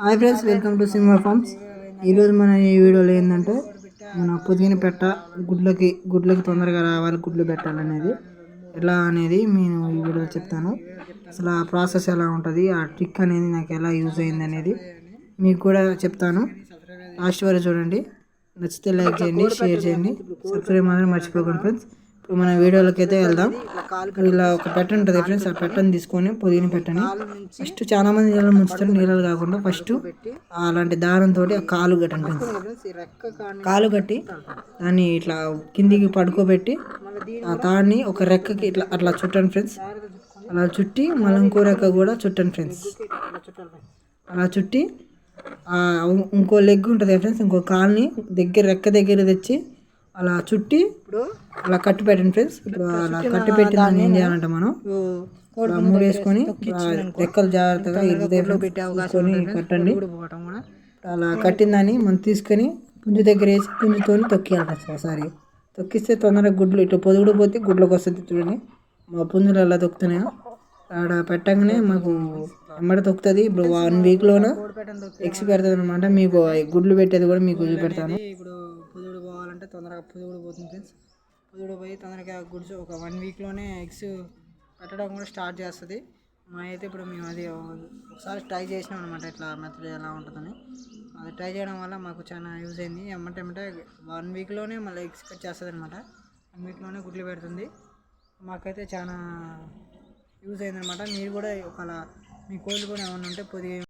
Hi friends, welcome to Simha farms. ఈరోజు మన ఈ వీడియోలో ఏంటంటే మన పుదీనా పెట్ట గుడ్లకి తొందరగా రావాలి, గుడ్లు పెట్టాలనేది ఎలా అనేది నేను ఈ వీడియోలో చెప్తాను. అసలు ఆ ప్రాసెస్ ఎలా ఉంటుంది, ఆ ట్రిక్ అనేది నాకు ఎలా యూజ్ అయింది అనేది మీకు కూడా చెప్తాను. లాస్ట్ వరకు చూడండి. నచ్చితే లైక్ చేయండి, షేర్ చేయండి, సబ్స్క్రైబ్ మాత్రం మర్చిపోకండి ఫ్రెండ్స్. ఇప్పుడు మన వీడియోలోకి అయితే వెళ్దాం. ఇలా ఒక పెట్ట ఉంటుంది ఫ్రెండ్స్, ఆ పెట్టని తీసుకొని పుదీనా పెట్టని ఫస్ట్ చాలా మంది నీళ్ళు ముంచుతారు. నీళ్ళు కాకుండా ఫస్ట్ అలాంటి దారంతో కాలు కట్టండి ఫ్రెండ్స్. కాలు కట్టి దాన్ని ఇట్లా కిందికి పడుకోబెట్టి ఆ తాడిని ఒక రెక్కకి ఇట్లా అట్లా చుట్టండి ఫ్రెండ్స్. అలా చుట్టి మళ్ళీ ఇంకో రెక్క కూడా చుట్టండి ఫ్రెండ్స్. అలా చుట్టి ఇంకో లెగ్ ఉంటుంది ఫ్రెండ్స్, ఇంకో కాల్ని రెక్క దగ్గర తెచ్చి అలా చుట్టి అలా కట్టి పెట్టండి ఫ్రెండ్స్. ఇప్పుడు అలా కట్టి పెట్టిన దాన్ని ఏం చేయాలంటే మనం మూడు వేసుకొని రెక్కలు జాగ్రత్తగా ఇరుకుకొని కట్టండి. అలా కట్టిన దాన్ని మనం తీసుకొని పుంజు దగ్గర వేసి పుంజుతో తొక్కియాలి. ఒకసారి తొక్కిస్తే తొందరగా గుడ్లు ఇట్లా పొదుగుడు పోతే గుడ్లకు వస్తుంది. చూడండి మా పుంజులు అలా తొక్కుతున్నాయో ఆడ పెట్టగానే మాకు ఎమ్మడ తొక్కుతుంది. ఇప్పుడు 1 వీక్లోన ఎగ్స్ పెడుతుంది అనమాట. మీకు గుడ్లు పెట్టేది కూడా మీకు చూపెడతాను. ఇప్పుడు పొదుగుడు పోవాలంటే తొందరగా పొదుగుడు పోతుంది ఫ్రెండ్స్. పొదుగుడు పోయి తొందరగా గుడ్స్ ఒక 1 వీక్లోనే ఎగ్స్ పెట్టడం కూడా స్టార్ట్ చేస్తుంది. మా అయితే ఇప్పుడు మేము అది ఒకసారి ట్రై చేసినాం అనమాట, ఇట్లా మెథడ్ ఎలా ఉంటుందని. అది ట్రై చేయడం వల్ల మాకు చాలా యూజ్ అయింది. ఎమ్మటే 1 వీక్లోనే మళ్ళీ ఎగ్స్ కట్ చేస్తుంది అనమాట. 1 వీక్లోనే గుడ్లు పెడుతుంది. మాకైతే చాలా యూజ్ అయిందనమాట. మీరు కూడా ఒకవేళ మీ కోళ్ళు కూడా ఏమైనా ఉంటే